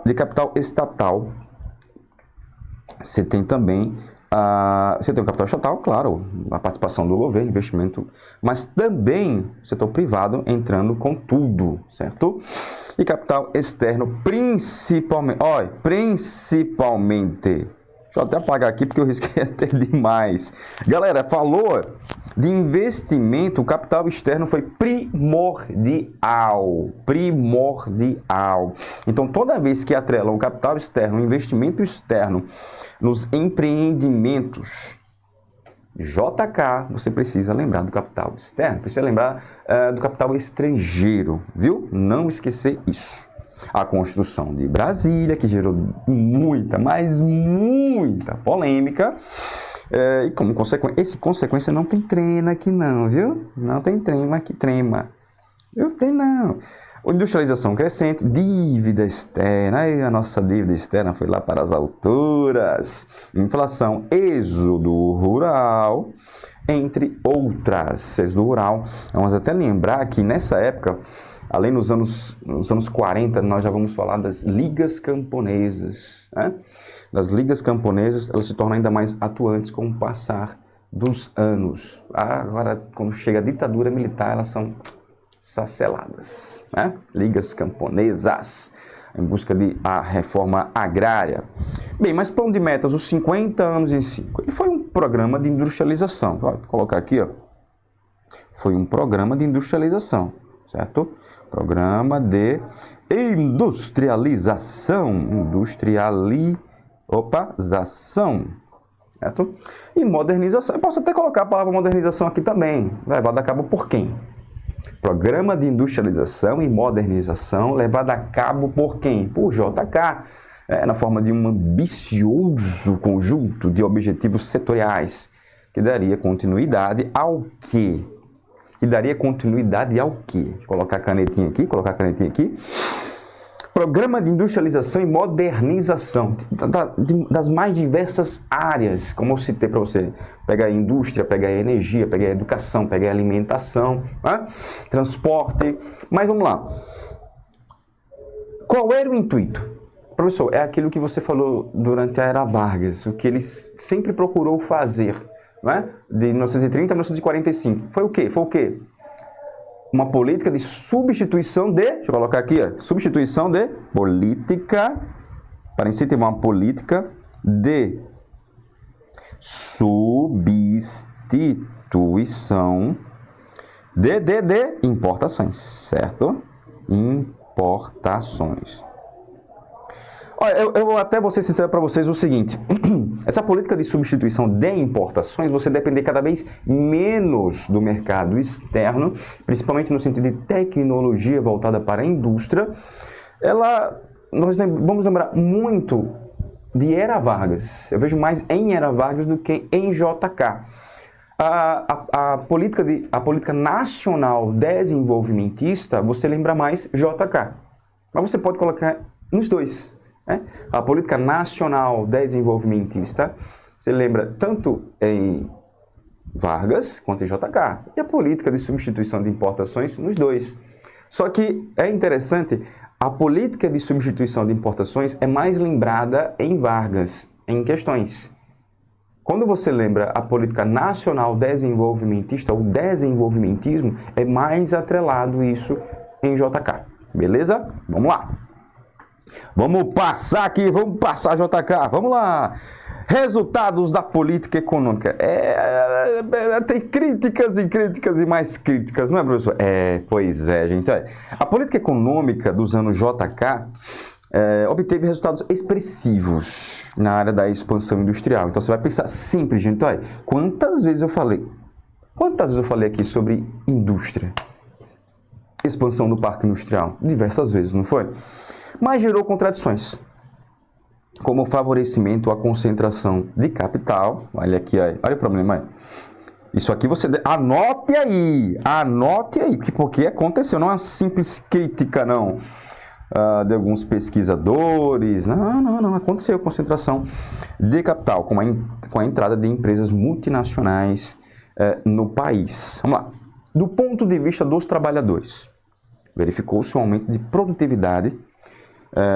de capital estatal você tem também você tem o capital estatal, claro, a participação do governo, investimento, mas também o setor privado entrando com tudo, certo? E capital externo, principalmente, olha, principalmente, deixa eu até apagar aqui porque eu risquei até demais. Galera, falou de investimento, o capital externo foi primordial, primordial. Então, toda vez que atrela o capital externo, o investimento externo nos empreendimentos JK, você precisa lembrar do capital externo, precisa lembrar do capital estrangeiro, viu? Não esquecer isso. A construção de Brasília, que gerou muita, mas muita polêmica. E como consequência não tem trema aqui não, viu? Não tem trema que trema. Não tem não. Industrialização crescente, dívida externa, aí a nossa dívida externa foi lá para as alturas. Inflação, êxodo rural, entre outras. Êxodo rural, vamos até lembrar que nessa época, além nos anos 40, nós já vamos falar das ligas camponesas, né? Das ligas camponesas, elas se tornam ainda mais atuantes com o passar dos anos. Agora, quando chega a ditadura militar, elas são saceladas, né? Ligas camponesas, em busca de a reforma agrária. Bem, mas plano de metas, os 50 anos em 5, ele foi um programa de industrialização. Vou colocar aqui, ó. Foi um programa de industrialização, certo? Programa de industrialização, certo? E modernização. Eu posso até colocar a palavra modernização aqui também. Levado a cabo por quem? Programa de industrialização e modernização levado a cabo por quem? Por JK, na forma de um ambicioso conjunto de objetivos setoriais que daria continuidade ao quê? Deixa eu colocar a canetinha aqui, Programa de industrialização e modernização das mais diversas áreas, como eu citei para você. Pega a indústria, pega a energia, pega a educação, pega a alimentação, né? Transporte. Mas vamos lá. Qual era o intuito? Professor, é aquilo que você falou durante a Era Vargas, o que ele sempre procurou fazer, né? De 1930 a 1945. Foi o quê? Uma política de substituição de, deixa eu colocar aqui, ó, substituição de política, para si tem uma política de substituição de importações, certo? Importações. Olha, eu até vou ser sincero para vocês o seguinte, essa política de substituição de importações, você depender cada vez menos do mercado externo, principalmente no sentido de tecnologia voltada para a indústria, nós vamos lembrar muito de Era Vargas. Eu vejo mais em Era Vargas do que em JK. A política nacional desenvolvimentista, você lembra mais JK. Mas você pode colocar nos dois. A política nacional desenvolvimentista, você lembra tanto em Vargas quanto em JK. E a política de substituição de importações nos dois. Só que é interessante, a política de substituição de importações é mais lembrada em Vargas, em questões. Quando você lembra a política nacional desenvolvimentista, o desenvolvimentismo, é mais atrelado isso em JK. Beleza? Vamos lá. Vamos passar aqui, vamos passar JK, vamos lá. Resultados da política econômica. Tem críticas e críticas e mais críticas, não é, professor? Pois é, gente. Olha, a política econômica dos anos JK obteve resultados expressivos na área da expansão industrial. Então você vai pensar sempre, gente, olha, quantas vezes eu falei aqui sobre indústria? Expansão do parque industrial? Diversas vezes, não foi? Mas gerou contradições, como o favorecimento à concentração de capital. Olha aqui, olha o problema aí. Isso aqui você anote aí, porque aconteceu, não é uma simples crítica, não, de alguns pesquisadores. Não, aconteceu concentração de capital, com a entrada de empresas multinacionais no país. Vamos lá. Do ponto de vista dos trabalhadores, verificou-se um aumento de produtividade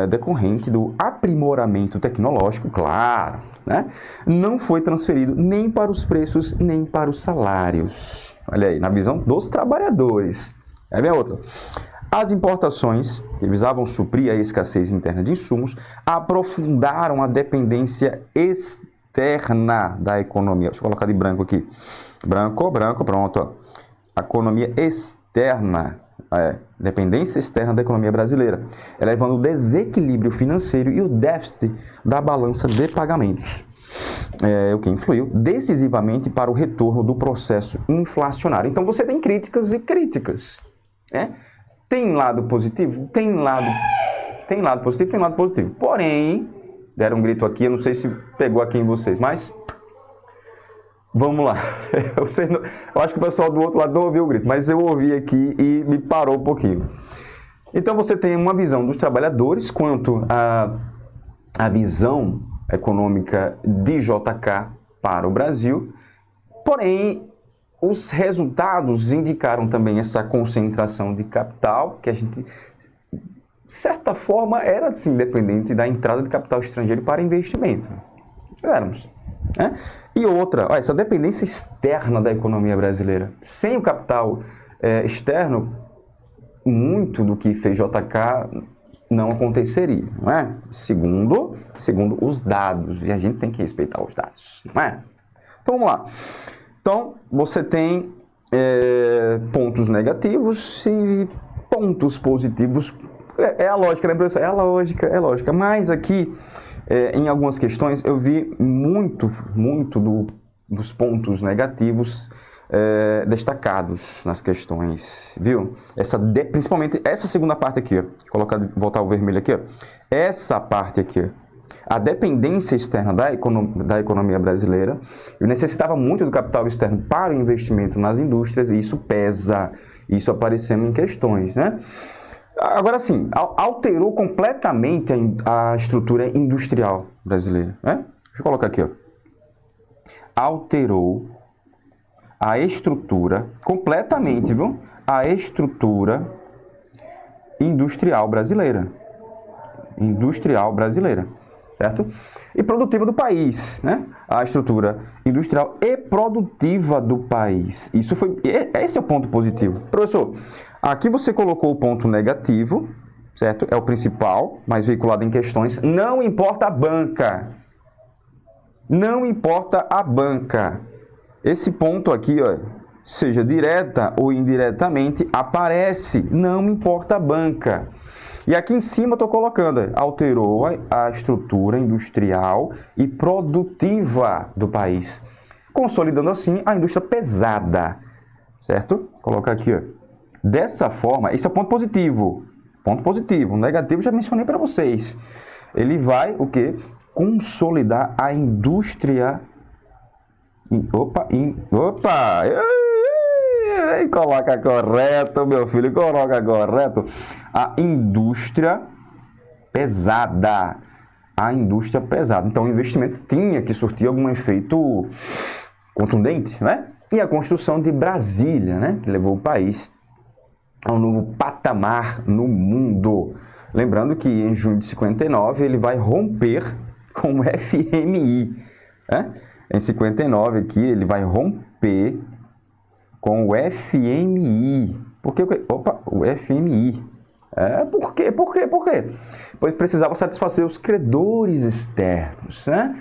decorrente do aprimoramento tecnológico, claro, né? Não foi transferido nem para os preços, nem para os salários. Olha aí, na visão dos trabalhadores. Aí vem a outra. As importações, que visavam suprir a escassez interna de insumos, aprofundaram a dependência externa da economia. Deixa eu colocar de branco aqui. Branco, pronto. Ó. A economia externa, dependência externa da economia brasileira, elevando o desequilíbrio financeiro e o déficit da balança de pagamentos, o que influiu decisivamente para o retorno do processo inflacionário. Então você tem críticas e críticas. Tem lado positivo? Tem lado positivo, tem lado positivo. Porém, deram um grito aqui, eu não sei se pegou aqui em vocês, mas vamos lá. Eu acho que o pessoal do outro lado não ouviu o grito, mas eu ouvi aqui e me parou um pouquinho. Então você tem uma visão dos trabalhadores quanto à visão econômica de JK para o Brasil, porém os resultados indicaram também essa concentração de capital, que a gente, de certa forma, era sim dependente da entrada de capital estrangeiro para investimento. Éramos. Né? E outra, essa dependência externa da economia brasileira. Sem o capital externo, muito do que fez JK não aconteceria, não é? Segundo os dados, e a gente tem que respeitar os dados, não é? Então, vamos lá. Então, você tem pontos negativos e pontos positivos. É a lógica, né, professor? É lógica. Mas aqui, em algumas questões, eu vi muito dos pontos negativos destacados nas questões, viu? Principalmente essa segunda parte aqui, ó. Voltar o vermelho aqui, ó. Essa parte aqui, ó. A dependência externa da economia brasileira, eu necessitava muito do capital externo para o investimento nas indústrias, e isso pesa, isso aparecendo em questões, né? Agora sim, alterou completamente a estrutura industrial brasileira, né? Deixa eu colocar aqui, ó. Alterou a estrutura, completamente, viu? A estrutura industrial brasileira. Certo? E produtiva do país, né? A estrutura industrial e produtiva do país. Esse é o ponto positivo. Professor, aqui você colocou o ponto negativo, certo? É o principal, mais veiculado em questões. Não importa a banca. Não importa a banca. Esse ponto aqui, ó, seja direta ou indiretamente, aparece. Não importa a banca. E aqui em cima eu estou colocando, alterou a estrutura industrial e produtiva do país, consolidando assim a indústria pesada, certo? Vou colocar aqui, ó. Dessa forma, esse é o ponto positivo. Ponto positivo. O negativo já mencionei para vocês. Ele vai, o quê? Consolidar a indústria... Opa! Coloca correto, meu filho, coloca correto. A indústria pesada. Então, o investimento tinha que surtir algum efeito contundente, né? E a construção de Brasília, né? Que levou o país a um novo patamar no mundo. Lembrando que em junho de 59 ele vai romper com o FMI, né? Em 59 aqui ele vai romper com o FMI. Por que? O FMI. Por quê? Pois precisava satisfazer os credores externos, né?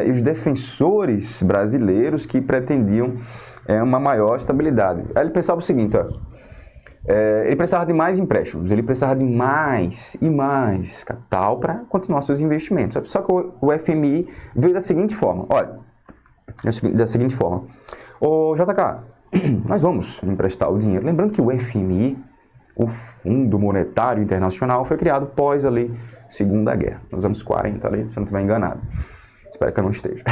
E os defensores brasileiros que pretendiam uma maior estabilidade. Aí ele pensava o seguinte, ó, ele precisava de mais empréstimos, ele precisava de mais e mais capital para continuar seus investimentos. Só que o FMI veio da seguinte forma, olha, ô JK, nós vamos emprestar o dinheiro. Lembrando que o FMI, o Fundo Monetário Internacional, foi criado pós ali Segunda Guerra, nos anos 40 ali, se eu não estiver enganado. Espero que eu não esteja.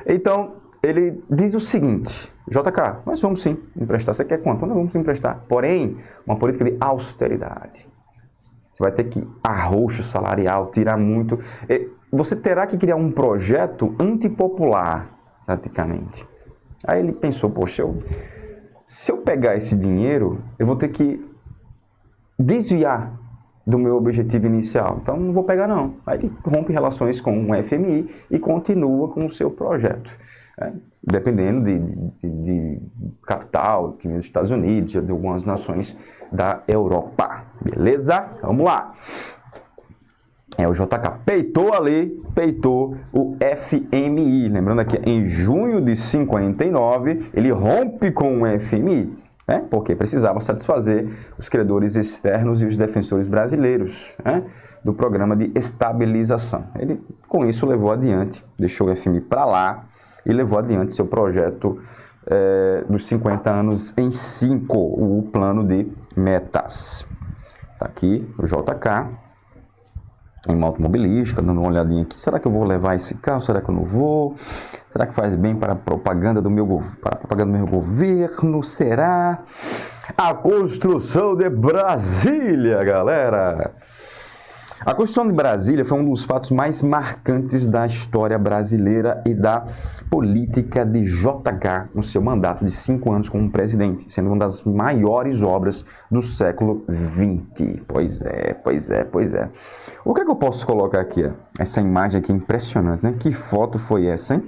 Então, ele diz o seguinte, JK, nós vamos sim emprestar. Você quer quanto? Nós vamos emprestar. Porém, uma política de austeridade. Você vai ter que arroxo salarial, tirar muito. Você terá que criar um projeto antipopular, praticamente. Aí ele pensou, poxa, se eu pegar esse dinheiro, eu vou ter que desviar do meu objetivo inicial. Então, não vou pegar não. Aí ele rompe relações com o FMI e continua com o seu projeto. Dependendo de capital, que vem dos Estados Unidos, de algumas nações da Europa. Beleza? Vamos lá. O JK peitou o FMI. Lembrando aqui, em junho de 59, ele rompe com o FMI, porque precisava satisfazer os credores externos e os defensores brasileiros, do programa de estabilização. Ele, com isso, levou adiante, deixou o FMI para lá e levou adiante seu projeto dos 50 anos em 5, o plano de metas. Está aqui o JK. Em uma automobilística, dando uma olhadinha aqui. Será que eu vou levar esse carro? Será que eu não vou? Será que faz bem para a propaganda do meu governo? Será? A construção de Brasília, galera! A construção de Brasília foi um dos fatos mais marcantes da história brasileira e da política de JK no seu mandato de 5 anos como presidente, sendo uma das maiores obras do século XX. Pois é. O que é que eu posso colocar aqui? Essa imagem aqui é impressionante, né? Que foto foi essa, hein?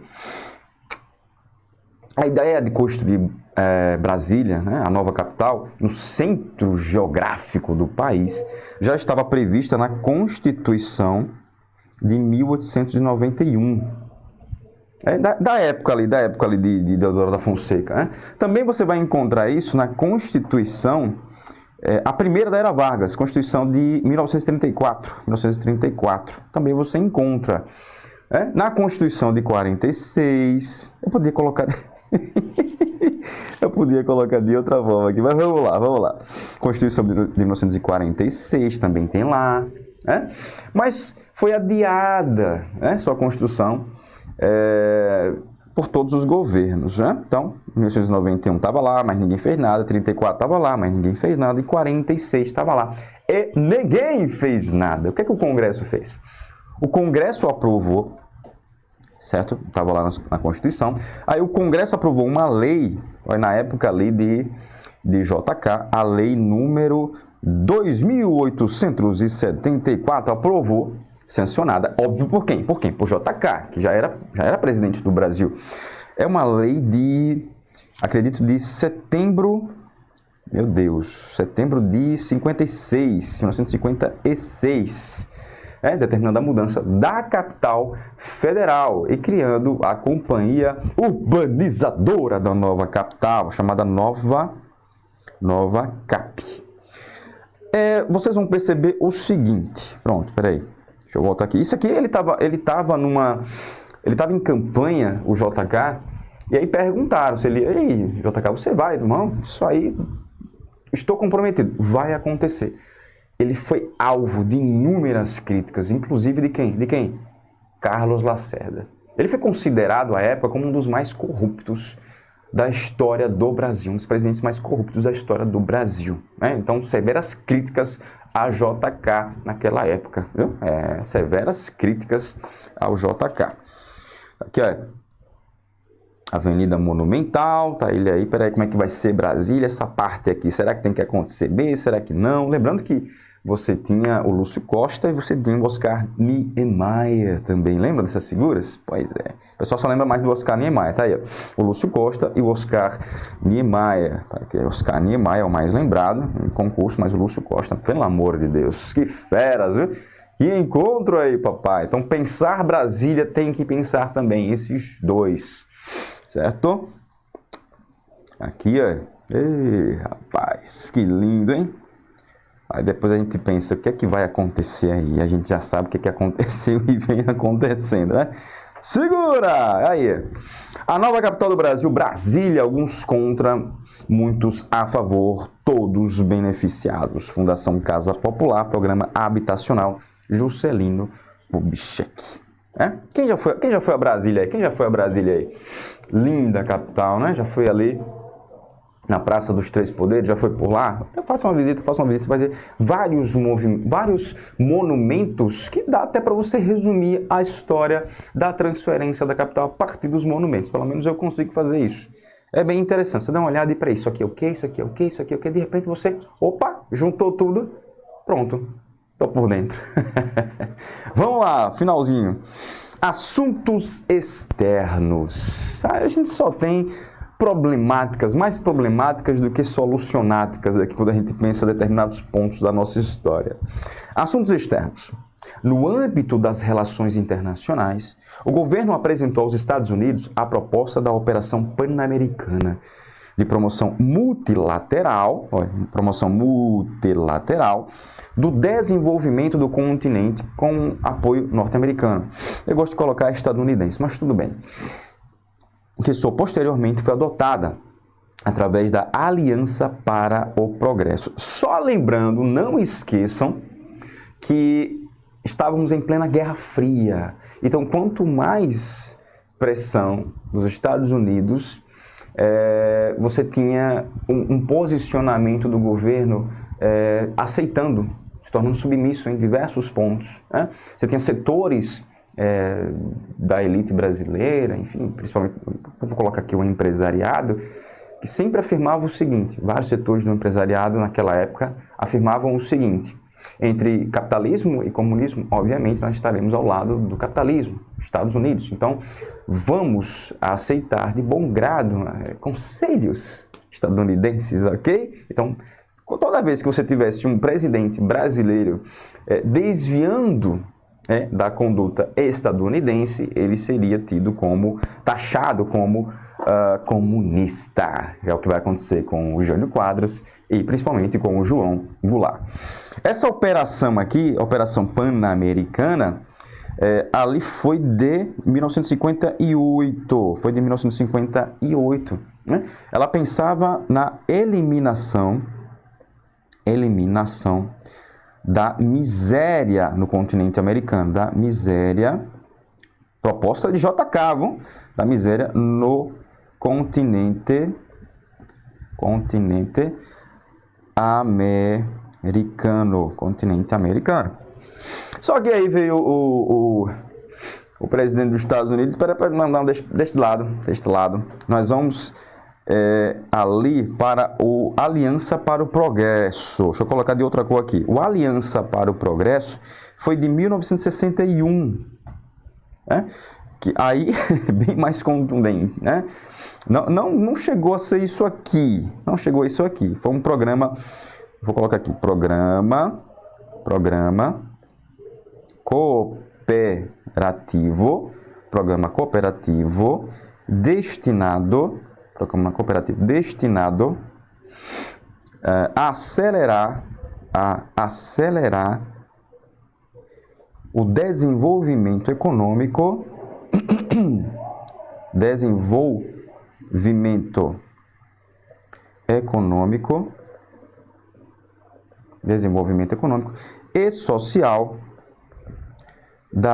A ideia de construir Brasília, a nova capital, no centro geográfico do país, já estava prevista na Constituição de 1891. Da época ali de Deodoro da Fonseca. Também você vai encontrar isso na Constituição, a primeira da Era Vargas, Constituição de 1934. Também você encontra. Na Constituição de 46, eu podia colocar de outra forma aqui, mas vamos lá. Constituição de 1946 também tem lá, mas foi adiada, sua construção por todos os governos, Então, 1991 estava lá, mas ninguém fez nada, 34 estava lá, mas ninguém fez nada, e 46 estava lá, e ninguém fez nada. O que é que o Congresso fez? O Congresso aprovou, certo? Estava lá na Constituição. Aí o Congresso aprovou uma lei, na época a lei de JK, a lei número 2874, aprovou, sancionada, óbvio por quem? Por JK, que já era presidente do Brasil. É uma lei acredito, de setembro de 1956, determinando a mudança da capital federal e criando a companhia urbanizadora da nova capital, chamada Nova Cap. Vocês vão perceber o seguinte, pronto, peraí, deixa eu voltar aqui. Isso aqui, ele estava em campanha, o JK, e aí perguntaram se ele, ei, JK, você vai, irmão? Isso aí, estou comprometido, vai acontecer. Ele foi alvo de inúmeras críticas, inclusive de quem? Carlos Lacerda. Ele foi considerado, à época, como um dos mais corruptos da história do Brasil, um dos presidentes mais corruptos da história do Brasil. Então, severas críticas a JK naquela época, viu? Severas críticas ao JK. Aqui, Avenida Monumental, tá ele aí, peraí, como é que vai ser Brasília, essa parte aqui, será que tem que acontecer bem, será que não? Lembrando que você tinha o Lúcio Costa e você tinha o Oscar Niemeyer também, lembra dessas figuras? Pois é, o pessoal só lembra mais do Oscar Niemeyer, tá aí, o Lúcio Costa e o Oscar Niemeyer, porque o Oscar Niemeyer é o mais lembrado em concurso, mas o Lúcio Costa, pelo amor de Deus, que feras, viu? E encontro aí, papai. Então, pensar Brasília tem que pensar também esses dois, certo? Aqui, Ei, rapaz, que lindo, hein? Aí depois a gente pensa, o que é que vai acontecer aí? A gente já sabe o que é que aconteceu e vem acontecendo, né? Segura! Aí, a nova capital do Brasil, Brasília, alguns contra, muitos a favor, todos beneficiados. Fundação Casa Popular, Programa Habitacional, Juscelino Kubitschek. Quem já foi a Brasília aí? Quem já foi a Brasília aí? Linda capital, né? Já foi ali na Praça dos Três Poderes, já foi por lá? Faça uma visita, você vai ver vários monumentos que dá até para você resumir a história da transferência da capital a partir dos monumentos. Pelo menos eu consigo fazer isso. É bem interessante. Você dá uma olhada e para isso aqui é o quê? Isso aqui é o quê? Isso aqui é o quê? De repente você, opa, juntou tudo, pronto. Tô por dentro. Vamos lá, finalzinho. Assuntos externos. A gente só tem problemáticas, mais problemáticas do que solucionáticas aqui quando a gente pensa em determinados pontos da nossa história. Assuntos externos. No âmbito das relações internacionais, o governo apresentou aos Estados Unidos a proposta da Operação Pan-Americana de promoção multilateral do desenvolvimento do continente com apoio norte-americano. Eu gosto de colocar estadunidense, mas tudo bem. Que posteriormente foi adotada através da Aliança para o Progresso. Só lembrando, não esqueçam que estávamos em plena Guerra Fria. Então, quanto mais pressão dos Estados Unidos, você tinha um posicionamento do governo aceitando, se tornando submisso em diversos pontos, né? Você tinha setores da elite brasileira, enfim, principalmente, eu vou colocar aqui o empresariado, que sempre afirmava o seguinte, vários setores do empresariado naquela época afirmavam o seguinte: entre capitalismo e comunismo, obviamente, nós estaremos ao lado do capitalismo, Estados Unidos. Então, vamos aceitar de bom grado conselhos estadunidenses, ok? Então, toda vez que você tivesse um presidente brasileiro desviando da conduta estadunidense, ele seria tido como, taxado como comunista. É o que vai acontecer com o Jânio Quadros e principalmente com o João Goulart. Essa operação aqui, Operação Pan-Americana, ali foi de 1958. Foi de 1958. Né? Ela pensava na eliminação da miséria no continente americano, da miséria, proposta de JK, viu? Da miséria no continente americano. Só que aí veio o presidente dos Estados Unidos para mandar deste lado. Nós vamos ali para o Aliança para o Progresso. Deixa eu colocar de outra cor aqui. O Aliança para o Progresso foi de 1961. Né? Que aí bem mais contundente, né? Não chegou a ser isso aqui. Não chegou a isso aqui. Foi um programa, vou colocar aqui, programa cooperativo destinado a acelerar o desenvolvimento econômico e social